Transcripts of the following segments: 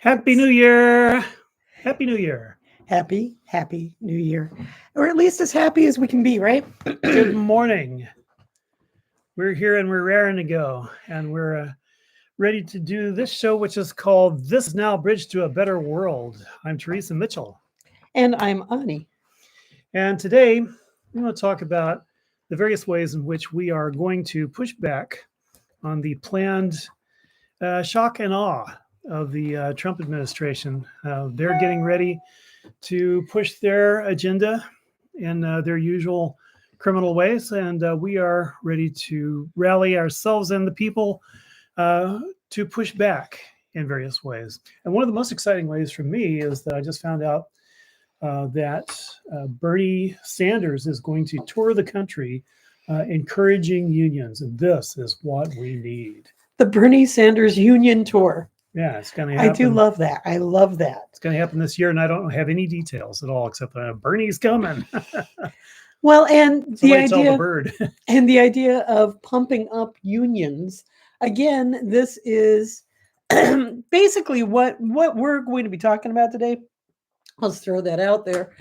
Happy New Year! Happy New Year! Happy New Year. Or at least as happy as we can be, right? Good morning. We're here and we're raring to go, and we're ready to do this show, which is called This Is Now Bridge to a Better World. I'm Teresa Mitchell, And I'm Ani. and today we want to talk about the various ways in which we are going to push back on the planned shock and awe of the Trump administration. They're getting ready to push their agenda in their usual criminal ways, and we are ready to rally ourselves and the people to push back in various ways. And one of the most exciting ways for me is that I just found out that Bernie Sanders is going to tour the country encouraging unions, and this is what we need. The Bernie Sanders Union Tour. Yeah, it's going to happen. I do love that. I love that. It's going to happen this year, and I don't have any details at all, except that Bernie's coming. Well, and So the I tell the idea bird. and the idea of pumping up unions. Again, this is basically what we're going to be talking about today. Let's throw that out there.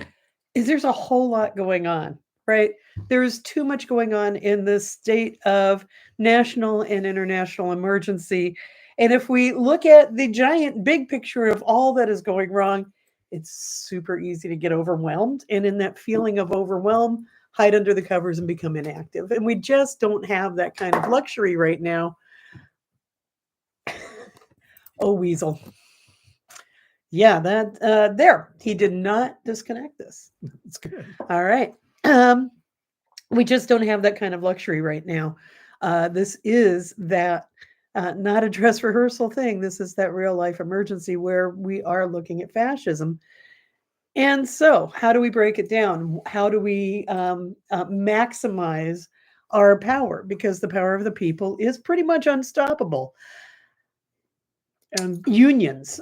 Is there's a whole lot going on, right? There's too much going on in this state of national and international emergency. And if we look at the giant big picture of all that is going wrong, it's super easy to get overwhelmed. And in that feeling of overwhelm, hide under the covers and become inactive. And we just don't have that kind of luxury right now. Oh, Weasel. Yeah, that there. He did not disconnect this. It's good. All right. We just don't have that kind of luxury right now. This is that not a dress rehearsal thing. This is that real life emergency where we are looking at fascism. And so, how do we break it down? How do we maximize our power? Because the power of the people is pretty much unstoppable. And Unions,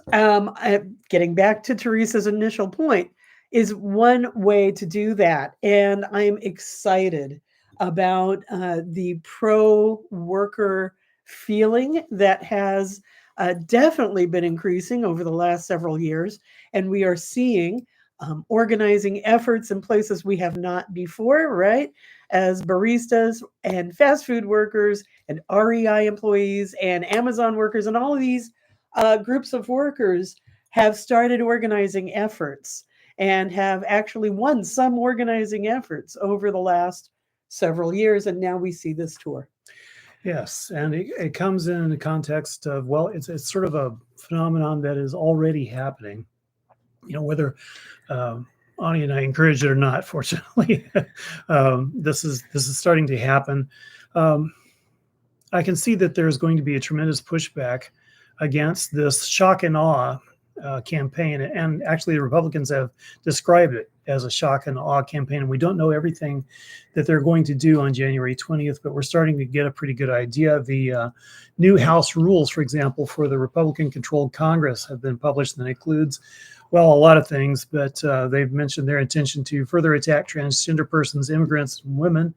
getting back to Teresa's initial point, is one way to do that. And I'm excited about the pro-worker feeling that has definitely been increasing over the last several years. And we are seeing organizing efforts in places we have not before, right? As baristas and fast food workers and REI employees and Amazon workers and all of these groups of workers have started organizing efforts and have actually won some organizing efforts over the last several years. And now we see this tour. yes, and it comes in the context of, well, it's sort of a phenomenon that is already happening. You know, whether Ani and I encourage it or not, fortunately, this is starting to happen. I can see that there's going to be a tremendous pushback against this shock and awe campaign. And actually, the Republicans have described it as a shock and awe campaign. And we don't know everything that they're going to do on January 20th, but we're starting to get a pretty good idea. The new House rules, for example, for the Republican-controlled Congress have been published, and it includes, well, a lot of things, but they've mentioned their intention to further attack transgender persons, immigrants, and women.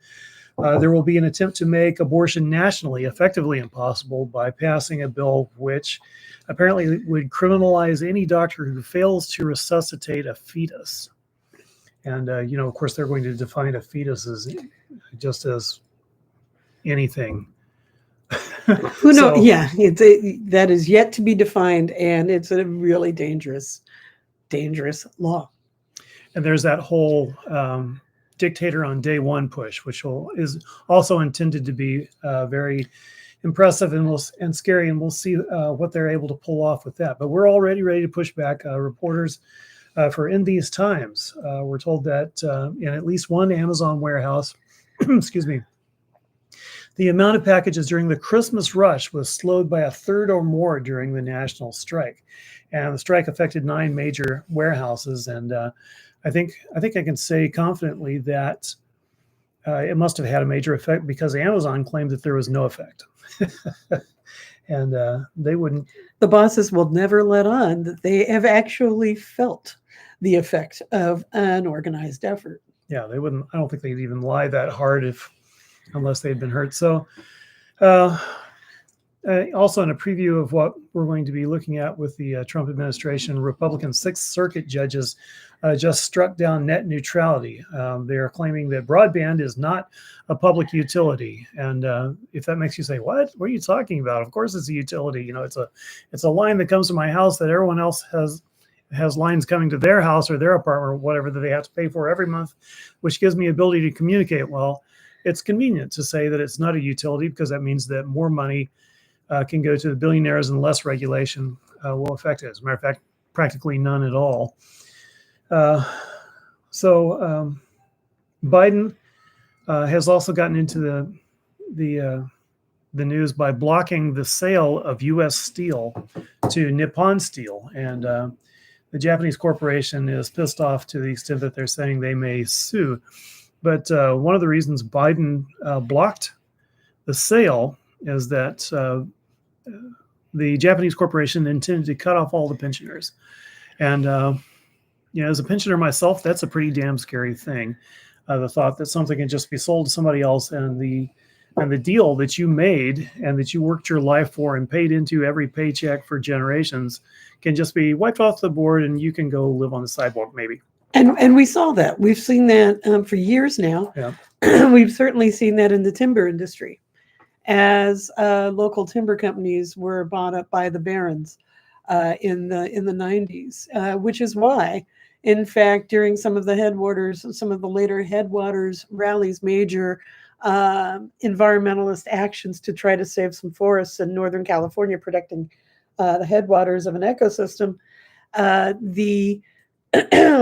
There will be an attempt to make abortion nationally effectively impossible by passing a bill which apparently would criminalize any doctor who fails to resuscitate a fetus. And, of course, they're going to define a fetus as just as anything. Who knows? Yeah, that is yet to be defined, and it's a really dangerous law. And there's that whole dictator on day one push, which is also intended to be very impressive and scary, and we'll see what they're able to pull off with that. But we're already ready to push back. Reporters for In These Times we're told that in at least one Amazon warehouse, excuse me, the amount of packages during the Christmas rush was slowed by a third or more during the national strike. And the strike affected 9 major warehouses, and I think I can say confidently that it must have had a major effect, because Amazon claimed that there was no effect. And they wouldn't. The bosses will never let on that they have actually felt the effect of an organized effort. Yeah, they wouldn't. I don't think they'd even lie that hard unless they'd been hurt. So Also, in a preview of what we're going to be looking at with the Trump administration, Republican Sixth Circuit judges just struck down net neutrality. They are claiming that broadband is not a public utility, and if that makes you say, "What? What are you talking about?" Of course, it's a utility. You know, it's a line that comes to my house that everyone else has lines coming to their house or their apartment or whatever that they have to pay for every month, which gives me ability to communicate. Well, it's convenient to say that it's not a utility because that means that more money can go to the billionaires and less regulation will affect it. As a matter of fact, practically none at all. So Biden has also gotten into the news by blocking the sale of U.S. steel to Nippon Steel, and the Japanese corporation is pissed off to the extent that they're saying they may sue. But one of the reasons Biden blocked the sale is that the Japanese corporation intended to cut off all the pensioners. And, as a pensioner myself, that's a pretty damn scary thing. The thought that something can just be sold to somebody else and the deal that you made and that you worked your life for and paid into every paycheck for generations can just be wiped off the board and you can go live on the sidewalk maybe. And we saw that. We've seen that for years now. Yeah. We've certainly seen that in the timber industry, as local timber companies were bought up by the barons in the 90s, which is why, in fact, during some of the later headwaters rallies, major environmentalist actions to try to save some forests in Northern California, protecting the headwaters of an ecosystem, the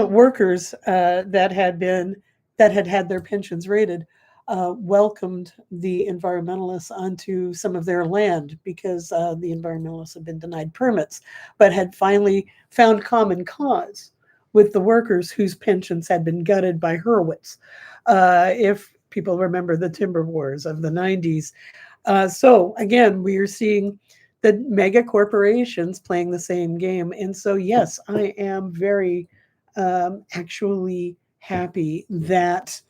workers that had their pensions raided welcomed the environmentalists onto some of their land because the environmentalists had been denied permits, but had finally found common cause with the workers whose pensions had been gutted by Hurwitz. If people remember the timber wars of the 90s. So again, we are seeing the mega corporations playing the same game. And so, yes, I am very actually happy that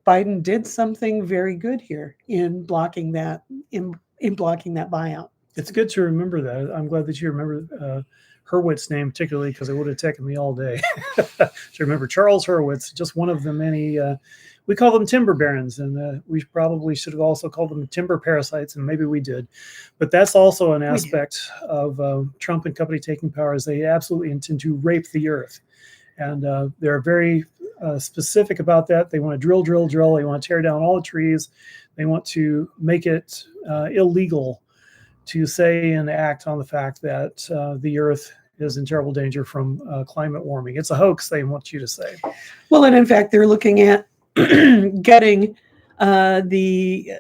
Biden did something very good here in blocking that buyout. It's good to remember that. I'm glad that you remember Hurwitz's name particularly, because it would have taken me all day to remember Charles Hurwitz, just one of the many. We call them timber barons, and we probably should have also called them timber parasites, and maybe we did. But that's also an aspect of Trump and company taking power, is they absolutely intend to rape the earth. And they're very specific about that. They want to drill. They want to tear down all the trees. They want to make it illegal to say and act on the fact that the earth is in terrible danger from climate warming. It's a hoax, they want you to say. Well, and in fact, they're looking at getting the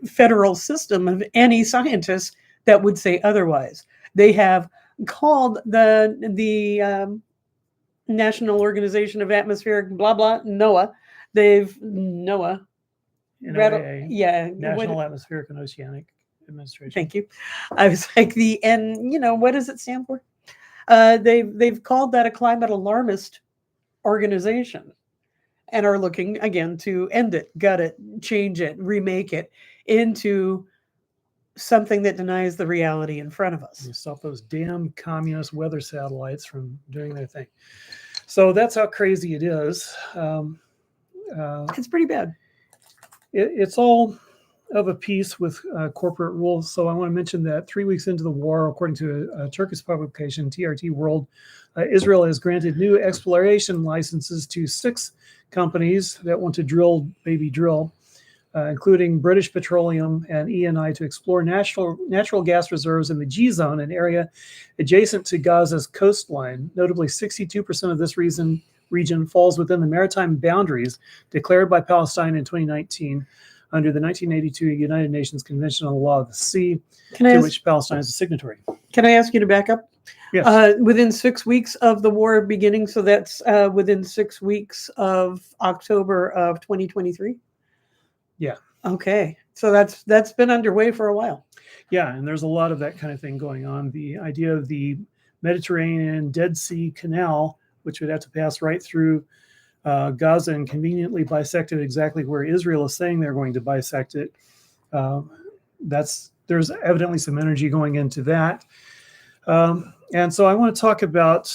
federal system of any scientist that would say otherwise. They have called the National Organization of Atmospheric blah blah NOAA. NOAA. National Atmospheric and Oceanic Administration. Thank you. I was like what does it stand for? They've called that a climate alarmist organization, and are looking again to end it, gut it, change it, remake it into something that denies the reality in front of us. You stop those damn communist weather satellites from doing their thing. So that's how crazy it is. It's pretty bad. It's all of a piece with corporate rules. So I want to mention that 3 weeks into the war, according to a Turkish publication, TRT World, Israel has granted new exploration licenses to 6 companies that want to drill, including British Petroleum and Eni, to explore natural gas reserves in the G Zone, an area adjacent to Gaza's coastline. Notably, 62% of this region falls within the maritime boundaries declared by Palestine in 2019 under the 1982 United Nations Convention on the Law of the Sea, which Palestine is a signatory. Can I ask you to back up? Yes. Within 6 weeks of the war beginning, so that's within 6 weeks of October of 2023? Yeah. Okay. So that's been underway for a while. Yeah, and there's a lot of that kind of thing going on. The idea of the Mediterranean Dead Sea Canal, which would have to pass right through Gaza and conveniently bisect it exactly where Israel is saying they're going to bisect it. That's there's evidently some energy going into that. And so I want to talk about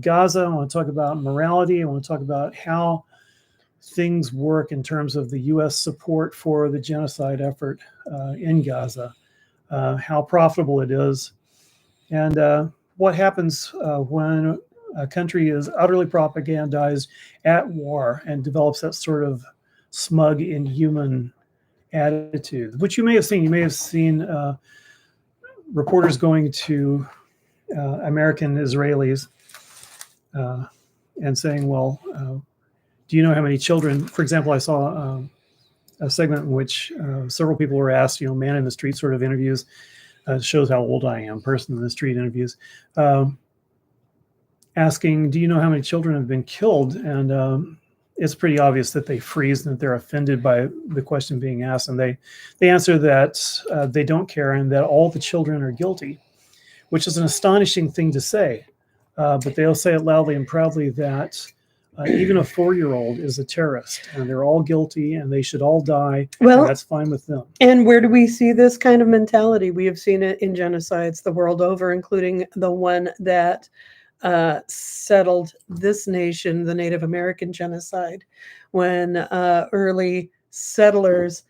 Gaza. I want to talk about morality. I want to talk about how things work in terms of the U.S. support for the genocide effort in Gaza, how profitable it is, and what happens when a country is utterly propagandized at war and develops that sort of smug, inhuman attitude, which you may have seen. You may have seen reporters going to American Israelis and saying, well, do you know how many children? For example, I saw a segment in which several people were asked, man in the street sort of interviews, shows how old I am, person in the street interviews, asking, do you know how many children have been killed? And it's pretty obvious that they freeze and that they're offended by the question being asked. And they answer that they don't care and that all the children are guilty, which is an astonishing thing to say. But they'll say it loudly and proudly that even a 4-year-old is a terrorist and they're all guilty and they should all die. Well, and that's fine with them. And where do we see this kind of mentality? We have seen it in genocides the world over, including the one that settled this nation, the Native American genocide, when early settlers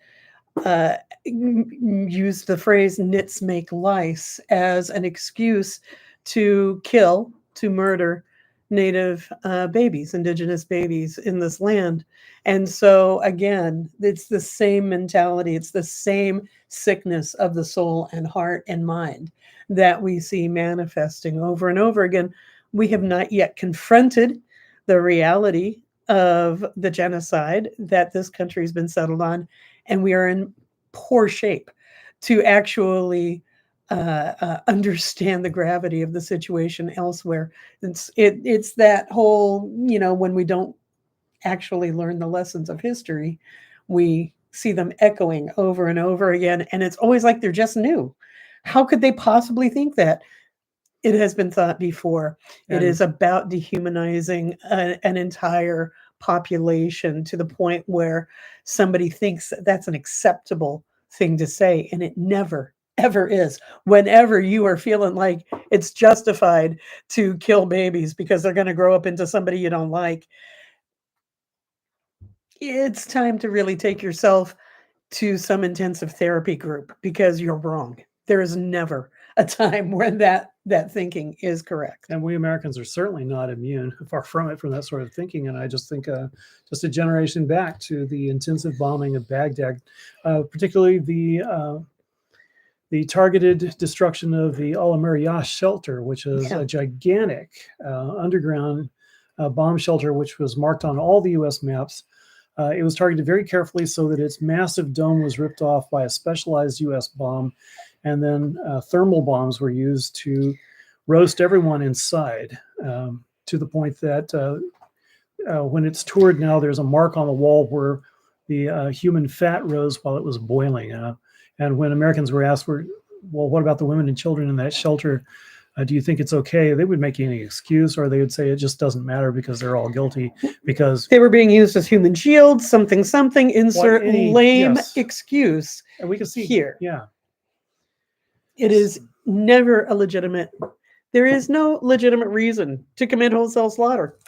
used the phrase "nits make lice" as an excuse to kill, to murder Native babies, indigenous babies in this land. And so again, it's the same mentality. It's the same sickness of the soul and heart and mind that we see manifesting over and over again. We have not yet confronted the reality of the genocide that this country has been settled on, and we are in poor shape to actually understand the gravity of the situation elsewhere. It's that whole, when we don't actually learn the lessons of history, we see them echoing over and over again, and it's always like they're just new. How could they possibly think that? It has been thought before. It is about dehumanizing an entire population to the point where somebody thinks that that's an acceptable thing to say, and it never, ever is. Whenever you are feeling like it's justified to kill babies because they're going to grow up into somebody you don't like, it's time to really take yourself to some intensive therapy group, because you're wrong. There is never a time when that thinking is correct. And we Americans are certainly not immune, far from it, from that sort of thinking. And I just think just a generation back to the intensive bombing of Baghdad, particularly the targeted destruction of the Al-Amariyah shelter, which is a gigantic underground bomb shelter, which was marked on all the U.S. maps. It was targeted very carefully so that its massive dome was ripped off by a specialized U.S. bomb. And then thermal bombs were used to roast everyone inside, to the point that when it's toured now, there's a mark on the wall where the human fat rose while it was boiling. And when Americans were asked, well, what about the women and children in that shelter? Do you think it's okay? They would make any excuse, or they would say it just doesn't matter because they're all guilty, because they were being used as human shields, something, insert lame excuse. And we can see here. Yeah. It is never a legitimate. There is no legitimate reason to commit wholesale slaughter.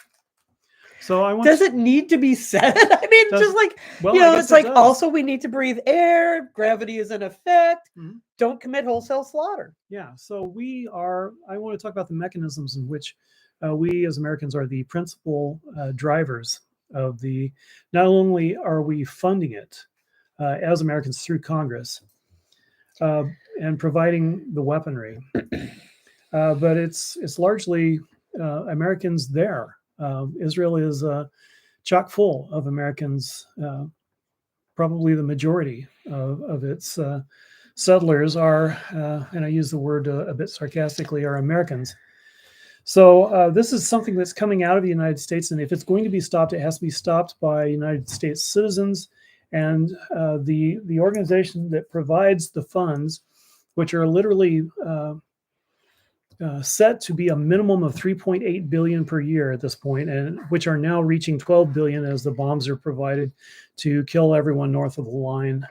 So does it need to be said? I mean, just like, it's like, also we need to breathe air. Gravity is in effect. Mm-hmm. Don't commit wholesale slaughter. Yeah. So I want to talk about the mechanisms in which we as Americans are the principal drivers of not only are we funding it as Americans through Congress, and providing the weaponry, but it's largely Americans there. Israel is chock full of Americans. Probably the majority of its settlers are, and I use the word a bit sarcastically, are Americans. So this is something that's coming out of the United States, and if it's going to be stopped, it has to be stopped by United States citizens. And the organization that provides the funds, which are literally set to be a minimum of $3.8 billion per year at this point, and which are now reaching $12 billion as the bombs are provided to kill everyone north of the line.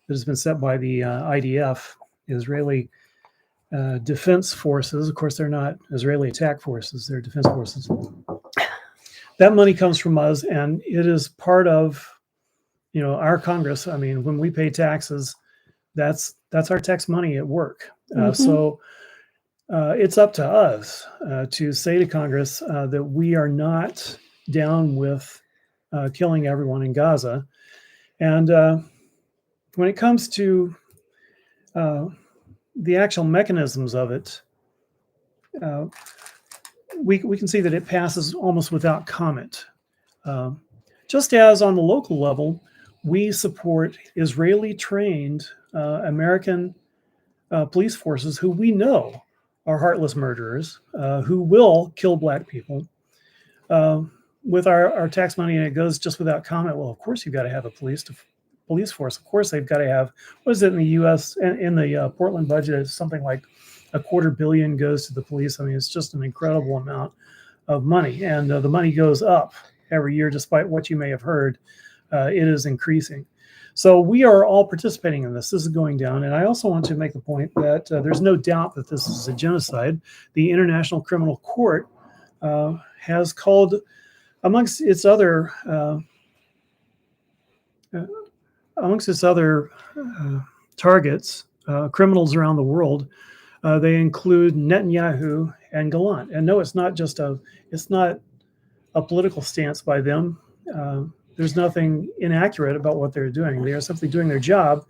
that has been set by the IDF, Israeli Defense Forces. Of course, they're not Israeli attack forces, they're defense forces. That money comes from us, and it is part of, our Congress. I mean, when we pay taxes, that's our tax money at work. So it's up to us to say to Congress that we are not down with killing everyone in Gaza. And when it comes to the actual mechanisms of it, we can see that it passes almost without comment. Just as on the local level, we support Israeli-trained American police forces who we know are heartless murderers who will kill Black people with our tax money, and it goes just without comment. Well, of course, you've got to have a police force. Of course, they've got to have, what is it in the U.S., in the Portland budget, it's something like $250 million goes to the police. I mean, it's just an incredible amount of money, and the money goes up every year, despite what you may have heard. It is increasing. So we are all participating in this. This is going down. And I also want to make the point that there's no doubt that this is a genocide. The International Criminal Court has called, amongst its other targets, criminals around the world, they include Netanyahu and Gallant. And no, it's not a political stance by them. There's nothing inaccurate about what they're doing. They are simply doing their job.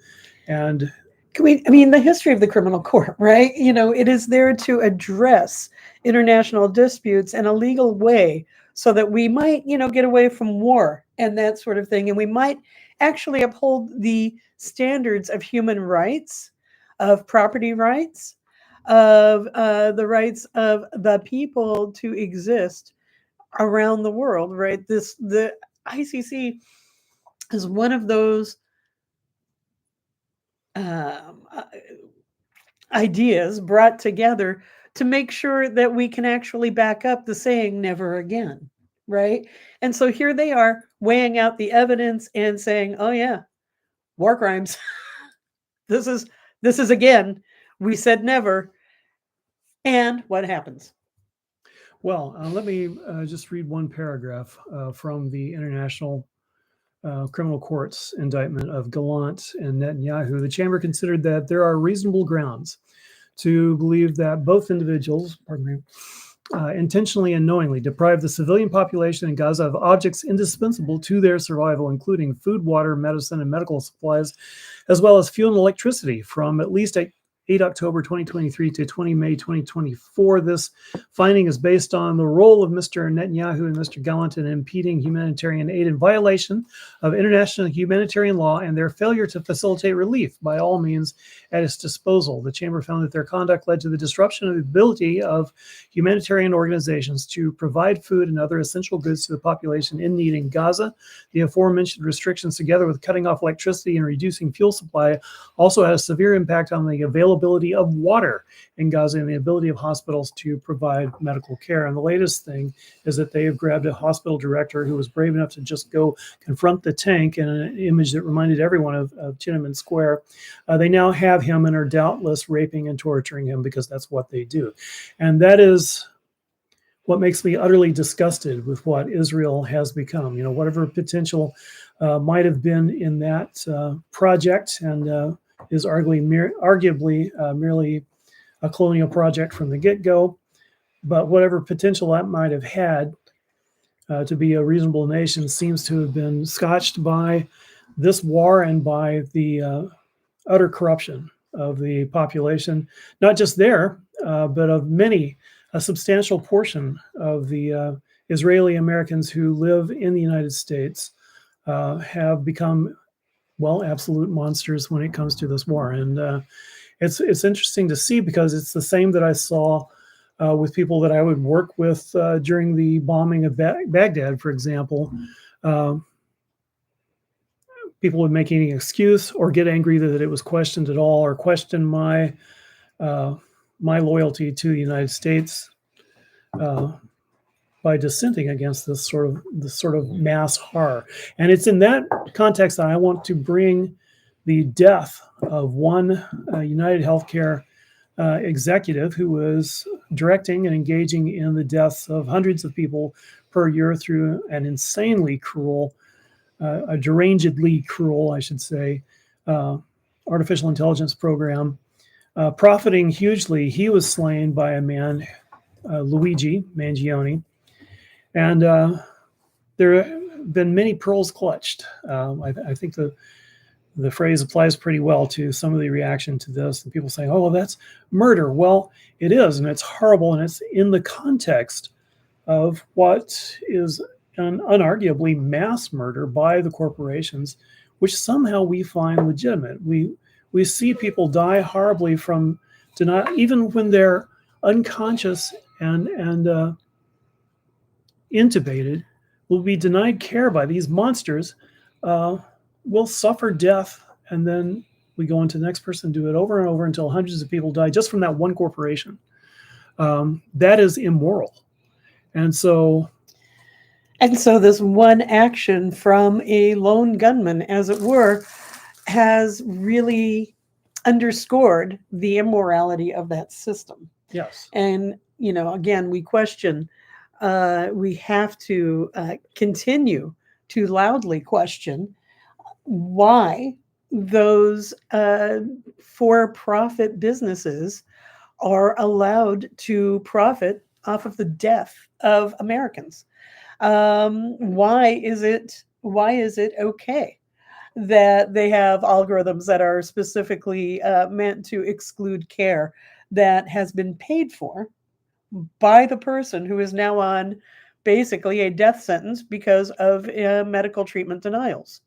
And the history of the criminal court, right? It is there to address international disputes in a legal way so that we might, get away from war and that sort of thing. And we might actually uphold the standards of human rights, of property rights, of the rights of the people to exist around the world, right? The ICC is one of those ideas brought together to make sure that we can actually back up the saying never again, right? And so here they are weighing out the evidence and saying, oh yeah, war crimes. This is again, we said never. And what happens? Well, let me just read one paragraph from the International Criminal Court's indictment of Gallant and Netanyahu. The chamber considered that there are reasonable grounds to believe that both individuals, intentionally and knowingly deprived the civilian population in Gaza of objects indispensable to their survival, including food, water, medicine, and medical supplies, as well as fuel and electricity from at least 8 October 2023 to 20 May 2024. This finding is based on the role of Mr. Netanyahu and Mr. Gallant in impeding humanitarian aid in violation of international humanitarian law and their failure to facilitate relief by all means at its disposal. The chamber found that their conduct led to the disruption of the ability of humanitarian organizations to provide food and other essential goods to the population in need in Gaza. The aforementioned restrictions, together with cutting off electricity and reducing fuel supply, also had a severe impact on the availability of water in Gaza and the ability of hospitals to provide medical care. And the latest thing is that they have grabbed a hospital director who was brave enough to just go confront the tank in an image that reminded everyone of Tiananmen Square. They now have him and are doubtless raping and torturing him because that's what they do. And that is what makes me utterly disgusted with what Israel has become. Whatever potential might have been in that project and is arguably merely a colonial project from the get-go, but whatever potential that might have had to be a reasonable nation seems to have been scotched by this war and by the utter corruption of the population, not just there, but of a substantial portion of the Israeli Americans who live in the United States have become absolute monsters when it comes to this war. And it's interesting to see because it's the same that I saw with people that I would work with during the bombing of Baghdad, for example. People would make any excuse or get angry that it was questioned at all, or question my loyalty to the United States by dissenting against this sort of mass horror. And it's in that context that I want to bring the death of one United Healthcare executive who was directing and engaging in the deaths of hundreds of people per year through an insanely cruel, a derangedly cruel, I should say, artificial intelligence program. Profiting hugely, he was slain by a man, Luigi Mangione, and there have been many pearls clutched. I think the phrase applies pretty well to some of the reaction to this, and people saying, "Oh, well, that's murder." Well, it is, and it's horrible, and it's in the context of what is an unarguably mass murder by the corporations, which somehow we find legitimate. We see people die horribly from even when they're unconscious and intubated, will be denied care by these monsters, will suffer death, and then we go into the next person, do it over and over until hundreds of people die just from that one corporation. That is immoral. And so this one action from a lone gunman, as it were, has really underscored the immorality of that system. Yes. And, again, we question, we have to continue to loudly question why those for-profit businesses are allowed to profit off of the death of Americans. Why is it okay that they have algorithms that are specifically meant to exclude care that has been paid for by the person who is now on basically a death sentence because of medical treatment denials?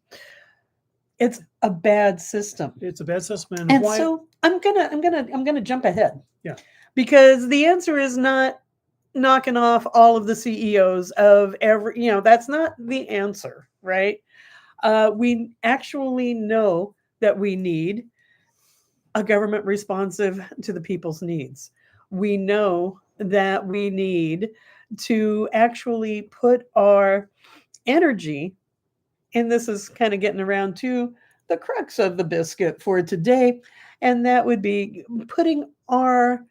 It's a bad system. It's a bad system. And so I'm gonna jump ahead. Yeah. Because the answer is not knocking off all of the CEOs of every, that's not the answer, right? We actually know that we need a government responsive to the people's needs. We know that we need to actually put our energy, and this is kind of getting around to the crux of the biscuit for today, and that would be putting our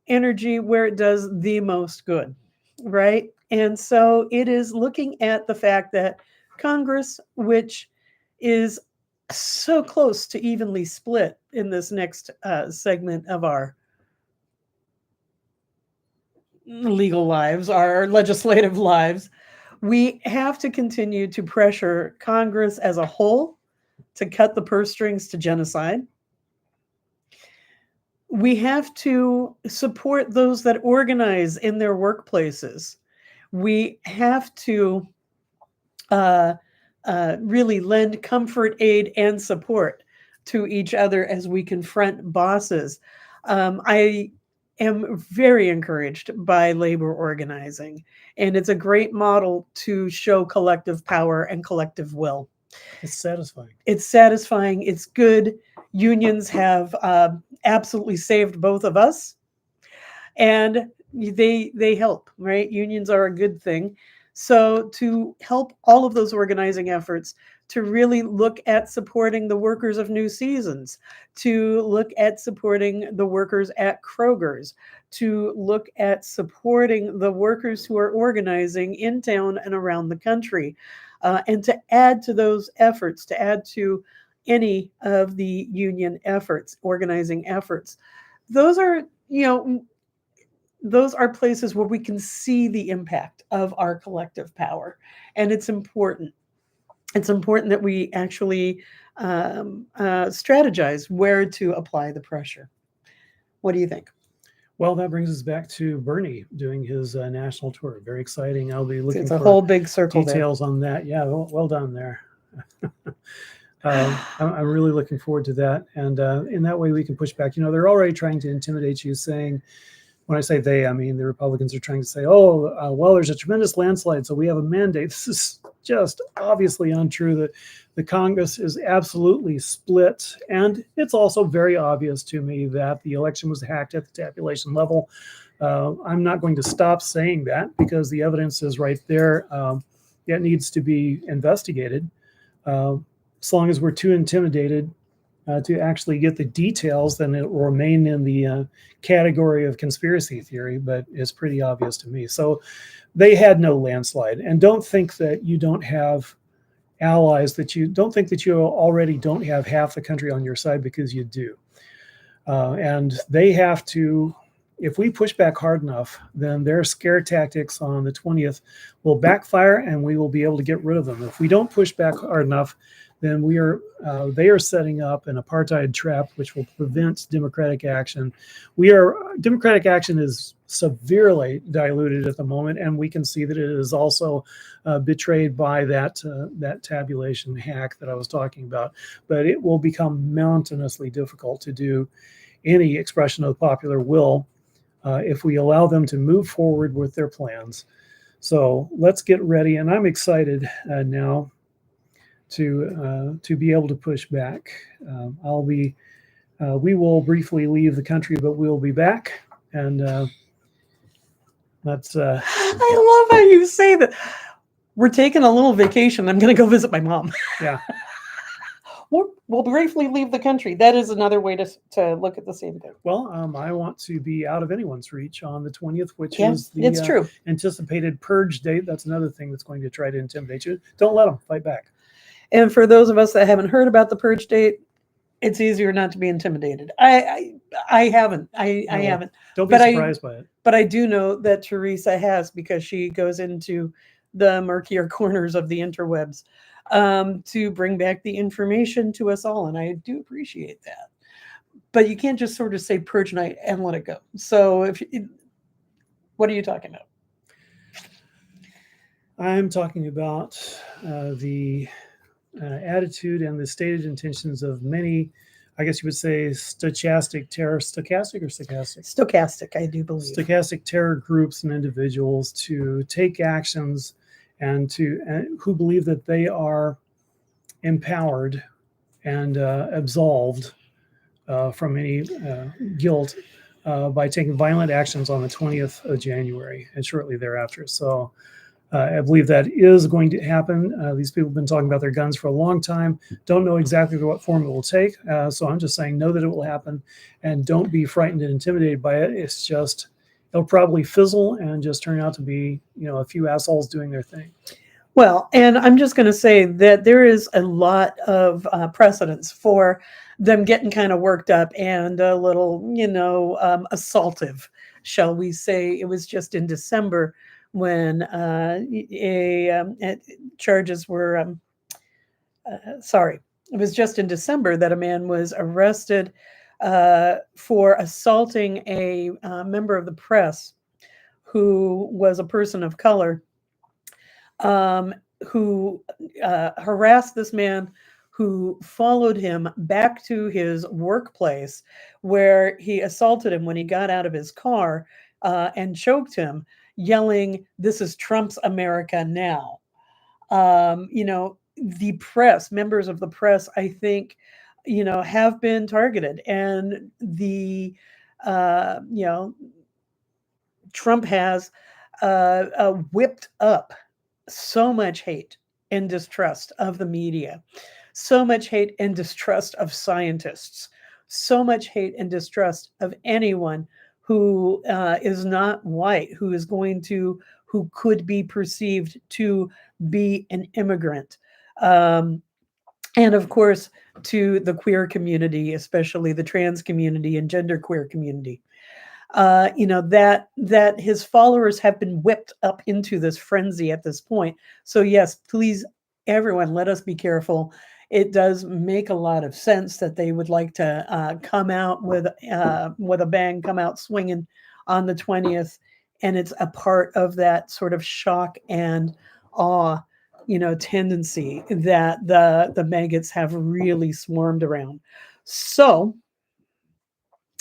energy where it does the most good, right? And so it is looking at the fact that Congress, which is so close to evenly split in this next segment of our legal lives, our legislative lives, we have to continue to pressure Congress as a whole to cut the purse strings to genocide. We have to support those that organize in their workplaces. We have to really lend comfort, aid, and support to each other as we confront bosses. I am very encouraged by labor organizing, and it's a great model to show collective power and collective will. It's satisfying. It's satisfying. It's good. Unions have absolutely saved both of us, and they help, right? Unions are a good thing. So to help all of those organizing efforts, to really look at supporting the workers of New Seasons, to look at supporting the workers at Kroger's, to look at supporting the workers who are organizing in town and around the country, and to add to those efforts, to add to any of the union efforts, organizing efforts. Those are, those are places where we can see the impact of our collective power. And it's important. It's important that we actually strategize where to apply the pressure. What do you think? Well, that brings us back to Bernie doing his national tour. Very exciting. I'll be looking It's a for whole big circle details on that. Yeah, well done there. I'm really looking forward to that. And in that way, we can push back. They're already trying to intimidate you, saying, when I say they, I mean the Republicans are trying to say, well, there's a tremendous landslide, so we have a mandate. This is just obviously untrue. The Congress is absolutely split. And it's also very obvious to me that the election was hacked at the tabulation level. I'm not going to stop saying that because the evidence is right there. It needs to be investigated. As long as we're too intimidated to actually get the details, then it will remain in the category of conspiracy theory, but it's pretty obvious to me. So they had no landslide. And don't think that you don't have allies, that you don't think that you already don't have half the country on your side, because you do. And they have to, if we push back hard enough, then their scare tactics on the 20th will backfire and we will be able to get rid of them. If we don't push back hard enough, then they are setting up an apartheid trap which will prevent democratic action. Democratic action is severely diluted at the moment, and we can see that it is also betrayed by that tabulation hack that I was talking about. But it will become mountainously difficult to do any expression of popular will if we allow them to move forward with their plans. So let's get ready, and I'm excited now to be able to push back. We will briefly leave the country, but we'll be back, and that's. I love how you say that. We're taking a little vacation. I'm going to go visit my mom. Yeah. We'll briefly leave the country. That is another way to look at the same thing. Well, I want to be out of anyone's reach on the 20th, which is the it's true. Anticipated purge date. That's another thing that's going to try to intimidate you. Don't let them fight back. And for those of us that haven't heard about the purge date, it's easier not to be intimidated. I haven't. I haven't. Don't be surprised by it. But I do know that Teresa has, because she goes into the murkier corners of the interwebs to bring back the information to us all. And I do appreciate that. But you can't just sort of say purge night and let it go. So what are you talking about? I'm talking about the attitude and the stated intentions of many, I guess you would say, stochastic, I do believe. Stochastic terror groups and individuals to take actions and who believe that they are empowered and absolved from any guilt by taking violent actions on the 20th of January and shortly thereafter. So I believe that is going to happen. These people have been talking about their guns for a long time. Don't know exactly what form it will take. So I'm just saying, know that it will happen, and don't be frightened and intimidated by it. It's just, it'll probably fizzle and just turn out to be, a few assholes doing their thing. Well, and I'm just going to say that there is a lot of precedence for them getting kind of worked up and a little, assaultive, shall we say. It was just in December when charges were, it was just in December that a man was arrested for assaulting a member of the press who was a person of color, who harassed this man, who followed him back to his workplace, where he assaulted him when he got out of his car and choked him, yelling, "This is Trump's America now." The press, members of the press, I think, have been targeted, and Trump has whipped up so much hate and distrust of the media, so much hate and distrust of scientists, so much hate and distrust of anyone who is not white, who could be perceived to be an immigrant. And of course, to the queer community, especially the trans community and genderqueer community. That his followers have been whipped up into this frenzy at this point. So yes, please, everyone, let us be careful. It does make a lot of sense that they would like to come out with a bang, come out swinging on the 20th, and it's a part of that sort of shock and awe, tendency that the maggots have really swarmed around. So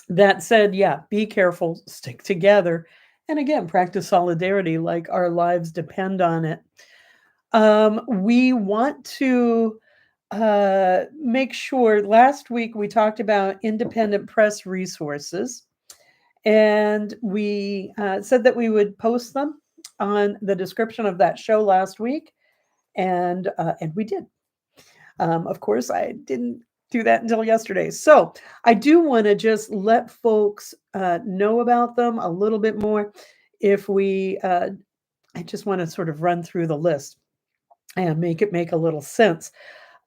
that said, yeah, be careful, stick together, and again, practice solidarity like our lives depend on it. We want to make sure, last week we talked about independent press resources, and we said that we would post them on the description of that show last week, and we did. Of course, I didn't do that until yesterday. So I do want to just let folks know about them a little bit more. If we, I just want to sort of run through the list and make it make a little sense.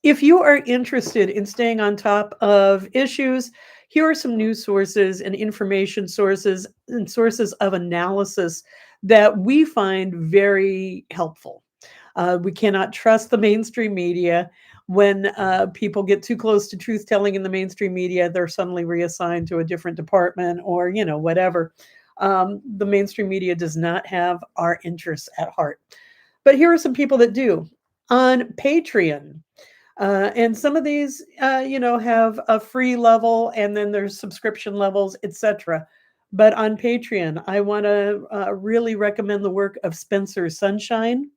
If you are interested in staying on top of issues, here are some news sources and information sources and sources of analysis that we find very helpful. We cannot trust the mainstream media. When people get too close to truth telling in the mainstream media, they're suddenly reassigned to a different department or, whatever. The mainstream media does not have our interests at heart. But here are some people that do. On Patreon, and some of these, have a free level, and then there's subscription levels, etc. But on Patreon, I want to really recommend the work of Spencer Sunshine,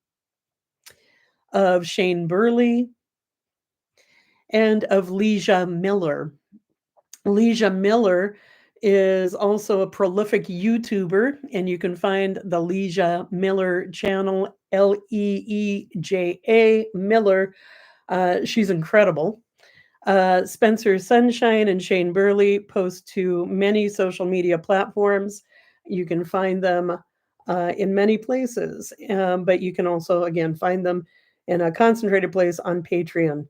of Shane Burley, and of Leisha Miller. Leisha Miller is also a prolific YouTuber, and you can find the Leisha Miller channel, Leeja Miller. She's incredible. Spencer Sunshine and Shane Burley post to many social media platforms. You can find them in many places, but you can also, again, find them in a concentrated place on Patreon.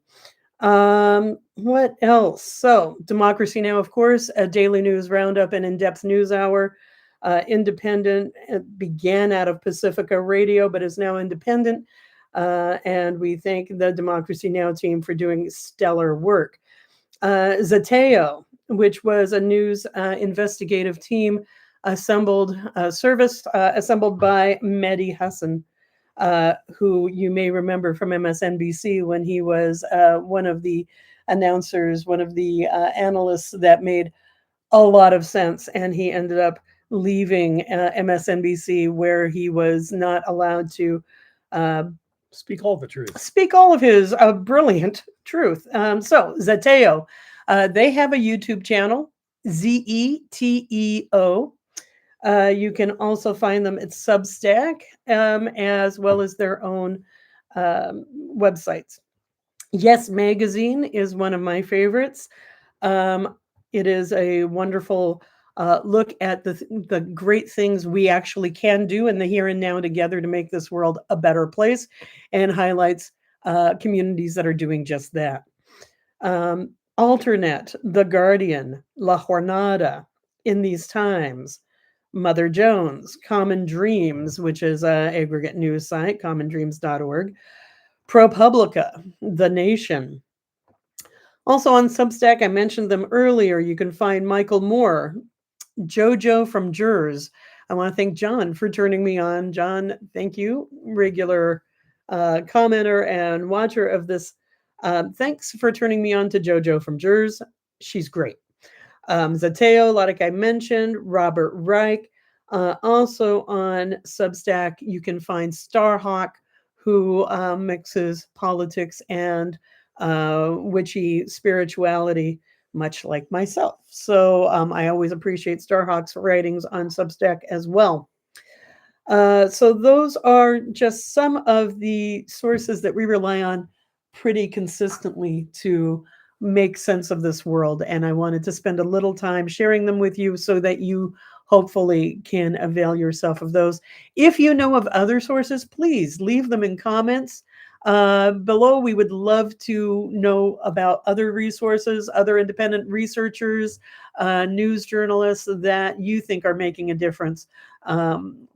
What else? So, Democracy Now!, of course, a daily news roundup and in-depth news hour. Independent, began out of Pacifica Radio, but is now independent. And we thank the Democracy Now! Team for doing stellar work. Zateo, which was a news investigative team assembled by Mehdi Hassan, who you may remember from MSNBC when he was one of the announcers, one of the analysts that made a lot of sense. And he ended up leaving MSNBC, where he was not allowed to speak all the truth. Speak all of his brilliant truth. So Zateo, they have a YouTube channel, Zeteo. You can also find them at Substack, as well as their own websites. Yes Magazine is one of my favorites. It is a wonderful look at the great things we actually can do in the here and now together to make this world a better place, and highlights communities that are doing just that. Alternate, The Guardian, La Jornada, In These Times, Mother Jones, Common Dreams, which is an aggregate news site, commondreams.org, ProPublica, The Nation. Also on Substack, I mentioned them earlier, you can find Michael Moore, Jojo from Jurors. I want to thank John for turning me on. John, thank you, regular commenter and watcher of this. Thanks for turning me on to Jojo from Jurors. She's great. Zateo, like I mentioned, Robert Reich. Also on Substack, you can find Starhawk, who mixes politics and witchy spirituality, much like myself. So I always appreciate Starhawk's writings on Substack as well. So those are just some of the sources that we rely on pretty consistently to make sense of this world. And I wanted to spend a little time sharing them with you so that you hopefully can avail yourself of those. If you know of other sources, please leave them in comments below. We would love to know about other resources, other independent researchers, news journalists that you think are making a difference.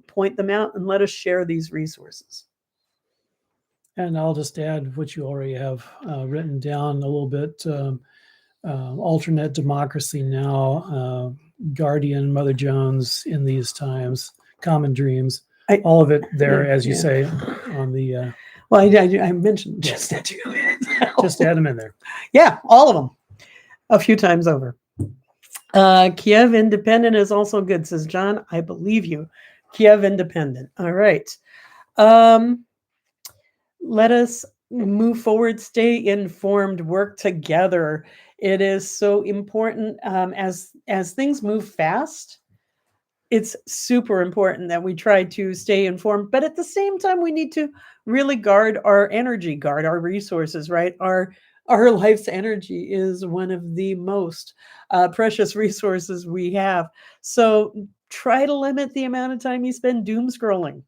Point them out and let us share these resources. And I'll just add what you already have written down a little bit. Alternate, Democracy Now!, Guardian, Mother Jones, In These Times, Common Dreams, all of it there, as you say, on the... Well, I mentioned just that. Just add them in there. Yeah, all of them. A few times over. Kiev Independent is also good, says John. I believe you. Kiev Independent. All right. Let us move forward, stay informed, work together. It is so important as things move fast. It's super important that we try to stay informed, but at the same time, we need to really guard our energy, guard our resources, right? Our Our life's energy is one of the most precious resources we have. So try to limit the amount of time you spend doom scrolling.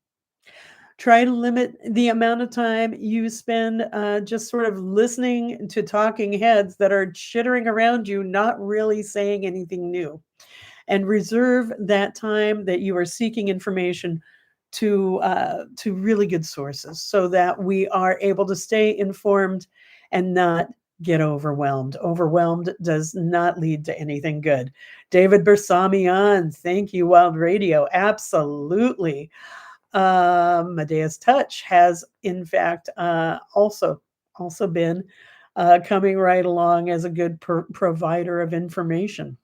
Try to limit the amount of time you spend just sort of listening to talking heads that are chittering around you, not really saying anything new. And reserve that time that you are seeking information to really good sources, so that we are able to stay informed and not get overwhelmed. Overwhelmed does not lead to anything good. David Bersamian, thank you, Wild Radio. Absolutely. Medea's Touch has, in fact, also been coming right along as a good provider of information.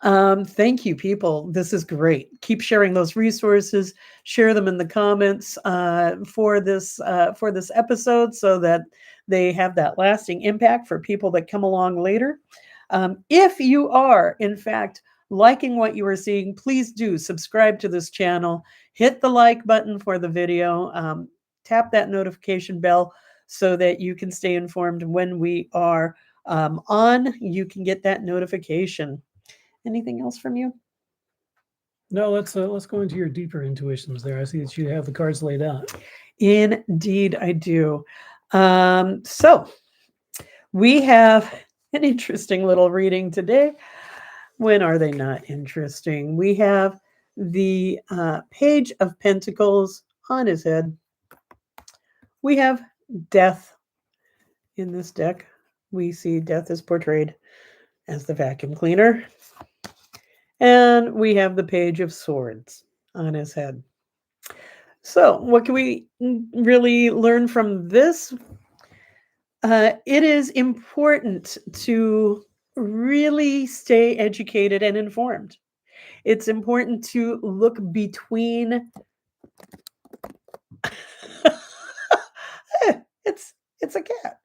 Thank you, people. This is great. Keep sharing those resources. Share them in the comments for this episode, so that they have that lasting impact for people that come along later. If you are, in fact, liking what you are seeing, please do subscribe to this channel. Hit the like button for the video. Tap that notification bell so that you can stay informed when we are on. You can get that notification. Anything else from you? No, let's go into your deeper intuitions there. I see that you have the cards laid out. Indeed, I do. So we have an interesting little reading today. When are they not interesting? We have the Page of Pentacles on his head. We have Death in this deck. We see Death is portrayed as the vacuum cleaner. And we have the Page of Swords on his head. So what can we really learn from this? It is important to really stay educated and informed. It's important to look between it's a cat.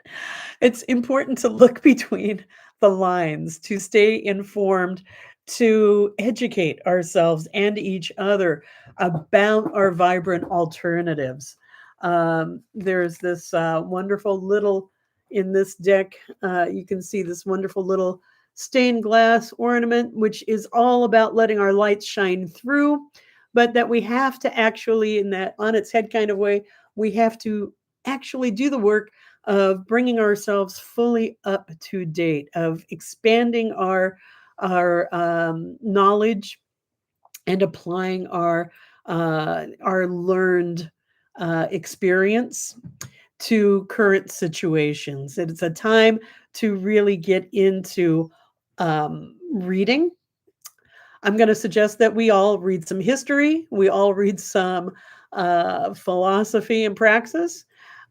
It's important to look between the lines, to stay informed, to educate ourselves and each other about our vibrant alternatives. There's this wonderful little, in this deck, you can see this wonderful little stained glass ornament, which is all about letting our lights shine through, but that we have to actually, in that on its head kind of way, we have to actually do the work of bringing ourselves fully up to date, of expanding our knowledge and applying our learned experience to current situations. It's a time to really get into reading. I'm going to suggest that we all read some history. We all read some philosophy and praxis,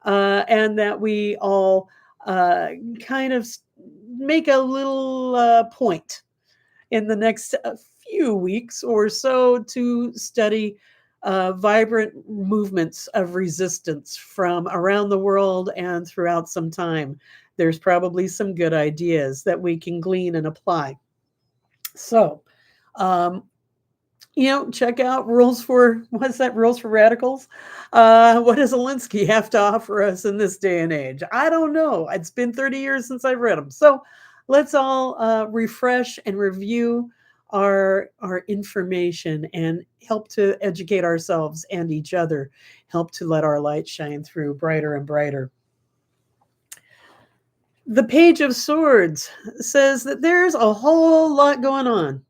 and that we all kind of make a little point in the next few weeks or so to study vibrant movements of resistance from around the world and throughout some time. There's probably some good ideas that we can glean and apply. So, check out Rules for Radicals? What does Alinsky have to offer us in this day and age? I don't know. It's been 30 years since I've read them. So let's all refresh and review our information and help to educate ourselves and each other, help to let our light shine through brighter and brighter. The Page of Swords says that there's a whole lot going on.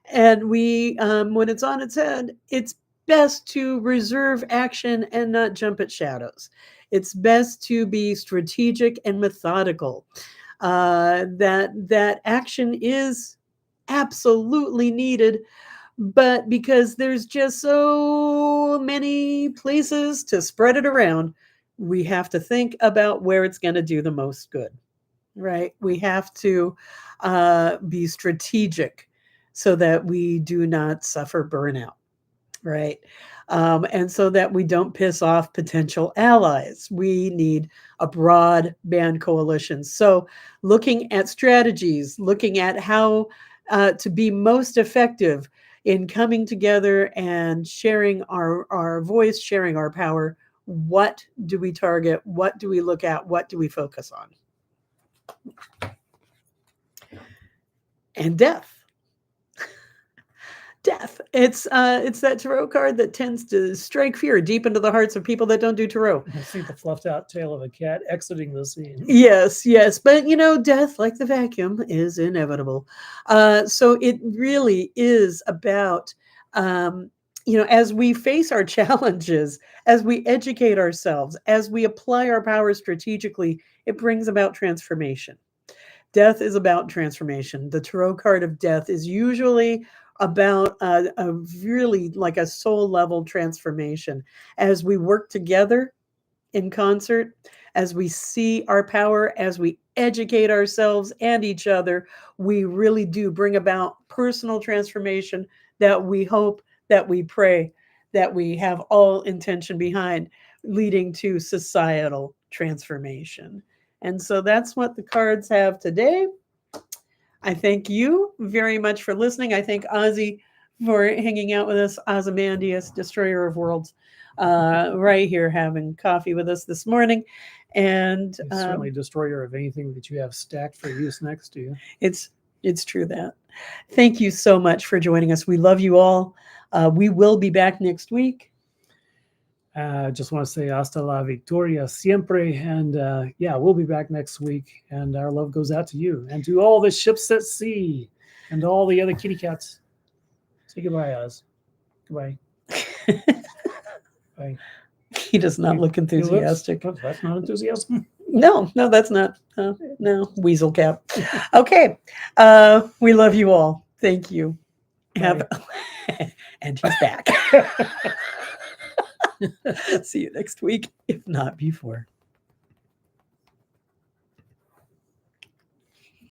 And we, when it's on its head, it's best to reserve action and not jump at shadows. It's best to be strategic and methodical. That action is absolutely needed, but because there's just so many places to spread it around, we have to think about where it's going to do the most good, right? We have to be strategic so that we do not suffer burnout, right? And so that we don't piss off potential allies. We need a broadband coalition. So looking at strategies, looking at how to be most effective in coming together and sharing our voice, sharing our power. What do we target? What do we look at? What do we focus on? And death. Death. It's that tarot card that tends to strike fear deep into the hearts of people that don't do tarot. I see the fluffed out tail of a cat exiting the scene. Yes, yes. But, death, like the vacuum, is inevitable. So it really is about, as we face our challenges, as we educate ourselves, as we apply our power strategically, it brings about transformation. Death is about transformation. The tarot card of death is usually about a really like a soul level transformation as we work together in concert, as we see our power, as we educate ourselves and each other. We really do bring about personal transformation that we hope, that we pray, that we have all intention behind, leading to societal transformation. And so that's what the cards have today. I thank you very much for listening. I thank Ozzy for hanging out with us, Ozymandias, Destroyer of Worlds, right here having coffee with us this morning. And He's certainly a destroyer of anything that you have stacked for use next to you. It's true that. Thank you so much for joining us. We love you all. We will be back next week. Just want to say hasta la victoria siempre. And we'll be back next week. And our love goes out to you and to all the ships at sea and all the other kitty cats. Say goodbye, Oz. Goodbye. Bye. He does not look enthusiastic. That's not enthusiasm. No, that's not. No, weasel cap. Okay. We love you all. Thank you. And he's back. See you next week, if not before.